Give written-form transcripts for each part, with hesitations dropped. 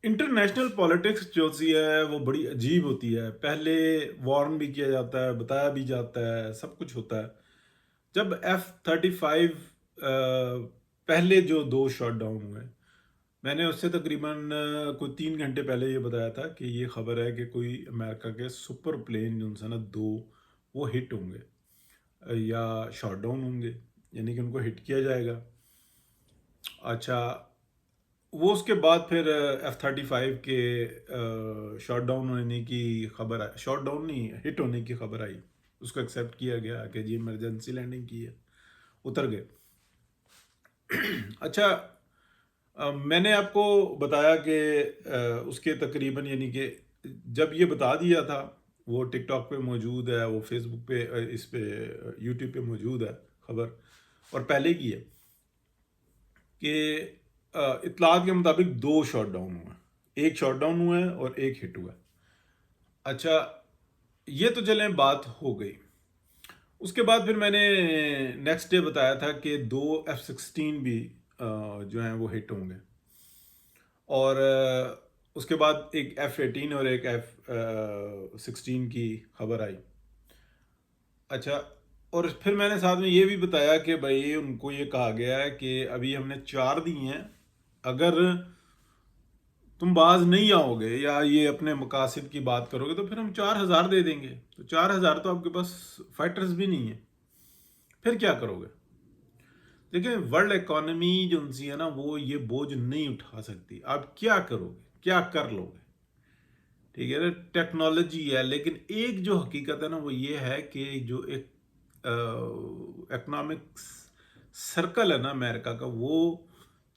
International politics जो सी है वो बड़ी अजीब होती है। पहले वार्न भी किया जाता है, बताया भी जाता है, सब कुछ होता है। जब F-35 पहले जो 2 शॉट डाउन हुए, मैंने उससे तकरीबन कोई 3 घंटे पहले ये बताया था कि ये खबर है कि कोई अमेरिका के सुपर प्लेन जो है ना 2 वो हिट होंगे, या शॉट डाउन होंगे, यानी कि उनको हिट किया जाएगा। अच्छा, वो उसके बाद फिर F-35 के शॉट डाउन होने की खबर आई, शॉट डाउन नहीं, हिट होने की खबर आई। उसको एक्सेप्ट किया गया कि जी इमरजेंसी लैंडिंग की है, उतर गए। अच्छा, मैंने आपको बताया कि उसके तकरीबन यानी कि जब ये बता दिया था, वो टिकटॉक पे मौजूद है, वो फेसबुक पे इस पे यूट्यूब पे मौजूद है खबर, और पहले की है कि इतलात के मुताबिक 2 शॉट डाउन हुए हैं। एक शॉट डाउन हुआ है और एक हिट हुआ है। अच्छा, ये तो चलें बात हो गई। उसके बाद फिर मैंने नेक्स्ट डे बताया था कि 2 F-16 भी जो हैं वो हिट होंगे, और उसके बाद एक F-18 और एक F-16 की खबर आई। अच्छा, और फिर मैंने साथ में ये भी बताया कि भाई उनको ये कहा गया है कि अभी हमने 4 दी हैं, अगर तुम बाज नहीं आओगे या ये अपने मकासद की बात करोगे तो फिर हम 4,000 दे देंगे। तो 4,000 तो आपके पास फाइटर्स भी नहीं है, फिर क्या करोगे? देखिए, वर्ल्ड इकोनॉमी जो उनसी है ना वो ये बोझ नहीं उठा सकती। आप क्या करोगे, क्या कर लोगे? ठीक है ना, टेक्नोलॉजी है, लेकिन एक जो हकीकत है ना वो ये है कि जो एक इकोनॉमिक्स सर्कल है ना अमेरिका का, वो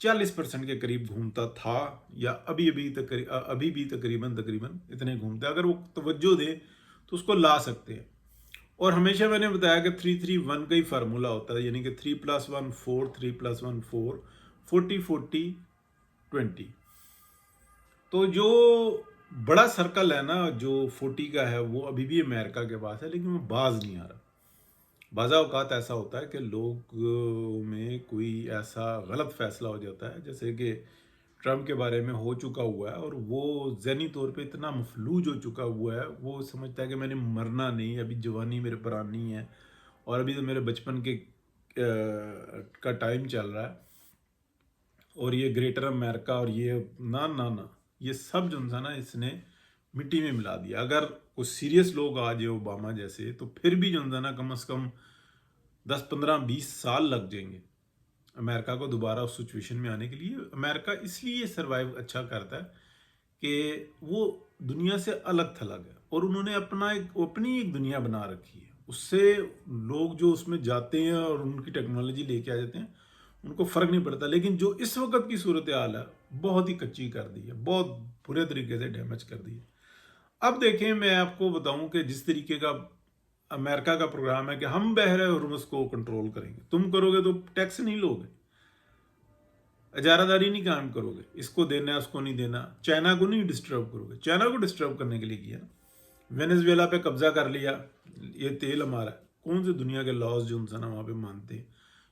40% के करीब घूमता था, या अभी भी तकरीबन तकरीबन इतने घूमते हैं। अगर वो तवज्जो दे तो उसको ला सकते हैं। और हमेशा मैंने बताया कि 3-3-1 का ही फार्मूला होता है, यानी कि 3+1 4, 3+1 4, 40-40-20। तो जो बड़ा सर्कल है ना जो 40 का है, वो अभी भी अमेरिका के पास है, लेकिन वो बाज नहीं आ रहा। बाज़ा औक़ात ऐसा होता है कि लोग में कोई ऐसा गलत फैसला हो जाता है, जैसे कि ट्रम्प के बारे में हो चुका हुआ है, और वो ज़हनी तौर पे इतना मफलूज हो चुका हुआ है, वो समझता है कि मैंने मरना नहीं, अभी जवानी मेरे पर आनी है, और अभी तो मेरे बचपन के का टाइम चल रहा है, और ये ग्रेटर अमेरिका और ये ना ना ना, ये सब जो है ना इसने मिट्टी में मिला दिया। अगर कुछ सीरियस लोग आ जाए ओबामा जैसे, तो फिर भी जो है ना कम से कम 10-15-20 साल लग जाएंगे अमेरिका को दोबारा उस सिचुएशन में आने के लिए। अमेरिका इसलिए सरवाइव अच्छा करता है कि वो दुनिया से अलग थलग है, और उन्होंने अपनी एक दुनिया बना रखी है। उससे लोग जो उसमें जाते हैं और उनकी टेक्नोलॉजी लेके आ जाते हैं, उनको फ़र्क नहीं पड़ता। लेकिन जो इस वक्त की सूरत हाल है, बहुत ही कच्ची कर दी है, बहुत बुरे तरीके से डैमेज कर दी है। अब देखें, मैं आपको बताऊं कि जिस तरीके का अमेरिका का प्रोग्राम है कि हम बहर हुर्मुज़ को कंट्रोल करेंगे, तुम करोगे तो टैक्स नहीं लोगे, इजारादारी नहीं कायम करोगे, इसको देना है उसको नहीं देना, चाइना को नहीं डिस्टर्ब करोगे। चाइना को डिस्टर्ब करने के लिए किया, वेनेजुएला पे कब्जा कर लिया, ये तेल हमारा है। कौन से दुनिया के लॉज जो उनसे ना वहाँ पे मानते हैं?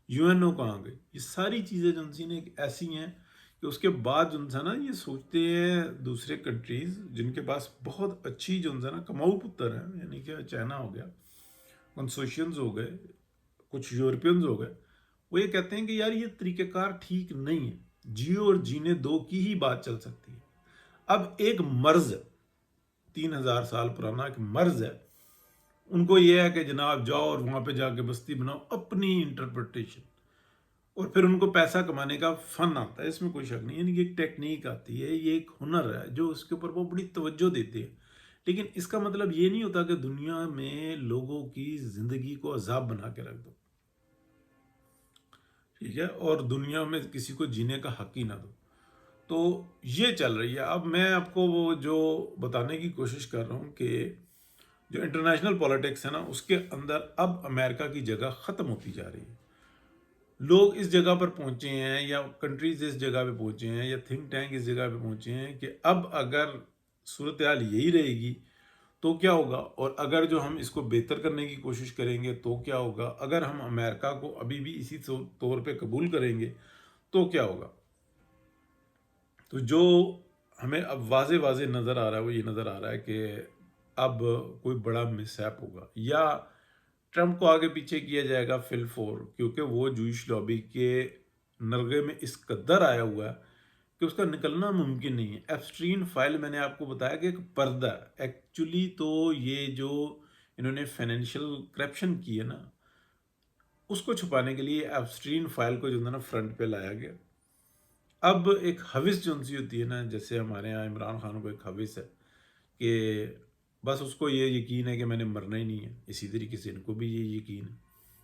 यूएनओ कहाँ गई? ये सारी चीज़ें जो उनसी ने ऐसी हैं कि उसके बाद जो उनसे ना ये सोचते हैं दूसरे कंट्रीज़ जिनके पास बहुत अच्छी जो उनसे ना कमाऊ पुत्र है, यानी कि चाइना हो गया, कंसोशियंस हो गए, कुछ यूरोपियंस हो गए, वो ये कहते हैं कि यार ये तरीक़ेकार ठीक नहीं है, जियो और जीने दो की ही बात चल सकती है। अब एक मर्ज, 3,000 साल पुराना एक मर्ज है, उनको ये है कि जनाब जाओ और वहाँ पे जाके बस्ती बनाओ अपनी इंटरप्रिटेशन, और फिर उनको पैसा कमाने का फन आता है, इसमें कोई शक नहीं। यानी कि एक टेक्निक आती है, ये एक हुनर है जो उसके ऊपर वो बड़ी तवज्जो देते हैं। लेकिन इसका मतलब ये नहीं होता कि दुनिया में लोगों की ज़िंदगी को अजाब बना के रख दो, ठीक है, और दुनिया में किसी को जीने का हक ही ना दो। तो ये चल रही है। अब मैं आपको वो जो बताने की कोशिश कर रहा हूँ कि जो इंटरनेशनल पॉलिटिक्स है ना उसके अंदर अब अमेरिका की जगह ख़त्म होती जा रही है। लोग इस जगह पर पहुंचे हैं, या कंट्रीज इस जगह पे पहुंचे हैं, या थिंक टैंक इस जगह पे पहुंचे हैं कि अब अगर सूरत हाल यही रहेगी तो क्या होगा, और अगर जो हम इसको बेहतर करने की कोशिश करेंगे तो क्या होगा, अगर हम अमेरिका को अभी भी इसी तौर पे कबूल करेंगे तो क्या होगा। तो जो ہمیں اب واضح واضح نظر آ رہا ہے، وہ یہ نظر آ رہا ہے کہ اب کوئی بڑا مس ہیپ ہوگا، یا ٹرمپ کو آگے پیچھے کیا جائے گا فل فور، کیونکہ وہ جوئش لابی کے نرغے میں اس قدر آیا ہوا ہے کہ اس کا نکلنا ممکن نہیں ہے۔ ایپسٹرین فائل میں نے آپ کو بتایا کہ ایک پردہ ہے ایکچولی، تو یہ جو انہوں نے فائنینشیل کرپشن کی ہے نا، اس کو چھپانے کے لیے ایپسٹرین فائل کو جو ہے نا فرنٹ پہ لایا گیا۔ اب ایک ہوس جو سی ہوتی ہے نا، جیسے ہمارے یہاں عمران خان کو ایک ہوس ہے کہ بس اس کو یہ یقین ہے کہ میں نے مرنا ہی نہیں ہے، اسی طریقے سے ان کو بھی یہ یقین ہے۔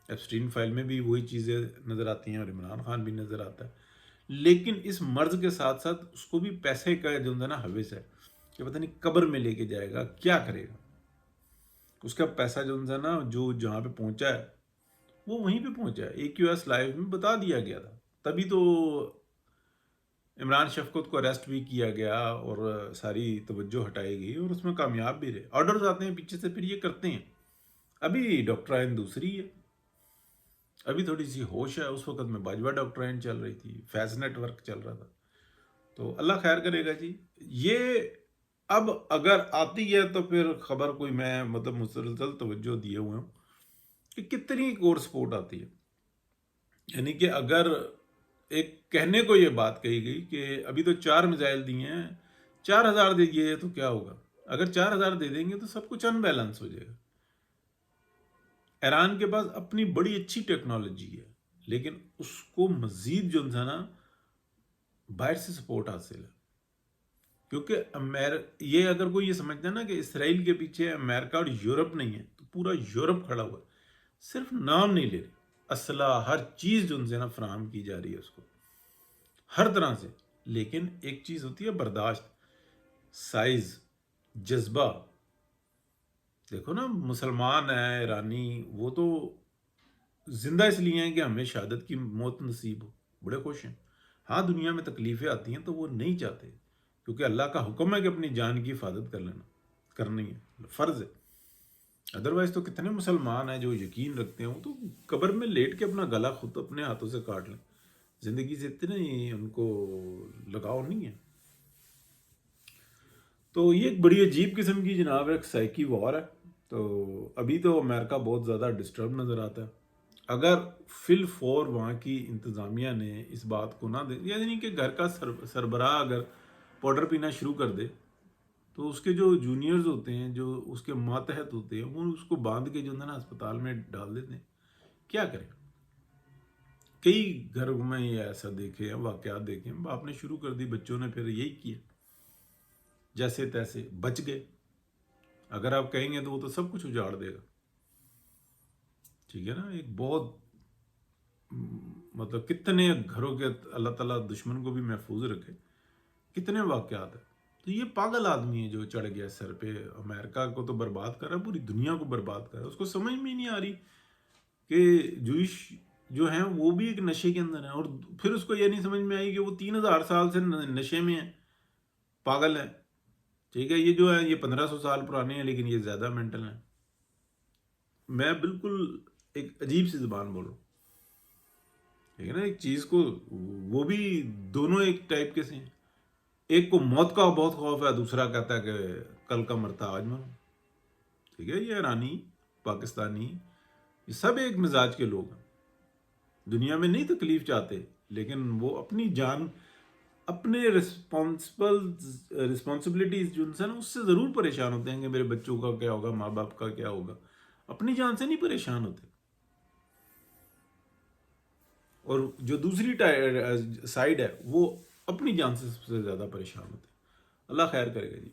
ایپسٹرین فائل میں بھی وہی چیزیں نظر آتی ہیں اور عمران خان بھی نظر آتا ہے، لیکن اس مرض کے ساتھ ساتھ اس کو بھی پیسے کا جو ہے نا ہوس ہے کہ پتہ نہیں قبر میں لے کے جائے گا، کیا کرے گا۔ اس کا پیسہ جو ہے نا، جو جہاں پہ پہنچا ہے وہ وہیں پہ پہنچا ہے۔ AQS لائیو میں بتا دیا گیا تھا، تبھی تو عمران شفقت کو اریسٹ بھی کیا گیا اور ساری توجہ ہٹائی گئی، اور اس میں کامیاب بھی رہے۔ آرڈرز آتے ہیں پیچھے سے، پھر یہ کرتے ہیں۔ ابھی ڈاکٹرائن دوسری ہے، ابھی تھوڑی سی ہوش ہے۔ اس وقت میں باجوہ ڈاکٹرائن چل رہی تھی، فیض نیٹ ورک چل رہا تھا، تو اللہ خیر کرے گا جی۔ یہ اب اگر آتی ہے تو پھر خبر کوئی، میں مطلب مسلسل توجہ دیے ہوئے ہوں کہ کتنی اور سپورٹ آتی ہے، یعنی کہ اگر ایک کہنے کو یہ بات کہی گئی کہ ابھی تو 4 میزائل دیے ہیں، 4000 دے دیے تو کیا ہوگا؟ اگر 4000 دے دیں گے تو سب کچھ ان بیلنس ہو جائے گا۔ ایران کے پاس اپنی بڑی اچھی ٹیکنالوجی ہے، لیکن اس کو مزید جو ہے نا باہر سے سپورٹ حاصل ہے، کیونکہ یہ اگر کوئی یہ سمجھتا ہے نا کہ اسرائیل کے پیچھے امریکہ اور یورپ نہیں ہے، تو پورا یورپ کھڑا ہوا ہے۔ صرف نام نہیں لے رہے، اسلحہ ہر چیز جو ہے نا فراہم کی جا رہی ہے اس کو ہر طرح سے، لیکن ایک چیز ہوتی ہے برداشت، سائز، جذبہ۔ دیکھو نا، مسلمان ہے ایرانی، وہ تو زندہ اس لیے ہیں کہ ہمیں شہادت کی موت نصیب ہو، بڑے خوش ہیں۔ ہاں دنیا میں تکلیفیں آتی ہیں تو وہ نہیں چاہتے، کیونکہ اللہ کا حکم ہے کہ اپنی جان کی حفاظت کر لینا، کرنی ہے، فرض ہے۔ ادروائز تو کتنے مسلمان ہیں جو یقین رکھتے ہیں، وہ تو قبر میں لیٹ کے اپنا گلا خود اپنے ہاتھوں سے کاٹ لیں، زندگی سے اتنے ان کو لگاؤ نہیں ہے۔ تو یہ ایک بڑی عجیب قسم کی جناب ایک سائیکی وار ہے۔ تو ابھی تو امریکہ بہت زیادہ ڈسٹرب نظر آتا ہے۔ اگر فل فور وہاں کی انتظامیہ نے اس بات کو نہ دے، یعنی کہ گھر کا سربراہ اگر پاؤڈر پینا شروع کر دے تو اس کے جو جونیئرز ہوتے ہیں، جو اس کے ماتحت ہوتے ہیں، وہ اس کو باندھ کے جو ہے نا ہسپتال میں ڈال دیتے ہیں۔ کیا کریں؟ کئی گھروں میں یہ ایسا دیکھے ہیں، واقعات دیکھے ہیں، آپ نے شروع کر دی، بچوں نے پھر یہی کیا، جیسے تیسے بچ گئے۔ اگر آپ کہیں گے تو وہ تو سب کچھ اجاڑ دے گا، ٹھیک ہے نا۔ ایک بہت مطلب کتنے گھروں کے اللہ تعالیٰ دشمن کو بھی محفوظ رکھے، کتنے واقعات ہیں۔ تو یہ پاگل آدمی ہے جو چڑھ گیا سر پہ، امریکہ کو تو برباد کر رہا ہے، پوری دنیا کو برباد کر رہا ہے۔ اس کو سمجھ میں نہیں آ رہی کہ جوئش جو ہیں وہ بھی ایک نشے کے اندر ہیں، اور پھر اس کو یہ نہیں سمجھ میں آئی کہ وہ 3000 سال سے نشے میں ہیں، پاگل ہیں، ٹھیک ہے۔ یہ جو ہے یہ 1500 سال پرانے ہیں، لیکن یہ زیادہ مینٹل ہیں۔ میں بالکل ایک عجیب سی زبان بول رہا ہوں، ٹھیک ہے نا۔ ایک چیز کو، وہ بھی دونوں ایک ٹائپ کے سے ہیں، ایک کو موت کا بہت خوف ہے، دوسرا کہتا ہے کہ کل کا مرتا آج مروں، ٹھیک ہے۔ یہ ایرانی، پاکستانی، یہ سب ایک مزاج کے لوگ ہیں، دنیا میں نہیں تکلیف چاہتے، لیکن وہ اپنی جان، اپنے رسپانسبلٹیز جو انسان اس سے ضرور پریشان ہوتے ہیں کہ میرے بچوں کا کیا ہوگا، ماں باپ کا کیا ہوگا، اپنی جان سے نہیں پریشان ہوتے۔ اور جو دوسری سائیڈ ہے وہ اپنی جان سے سب سے زیادہ پریشان ہوتے ہیں۔ اللہ خیر کرے گا جی۔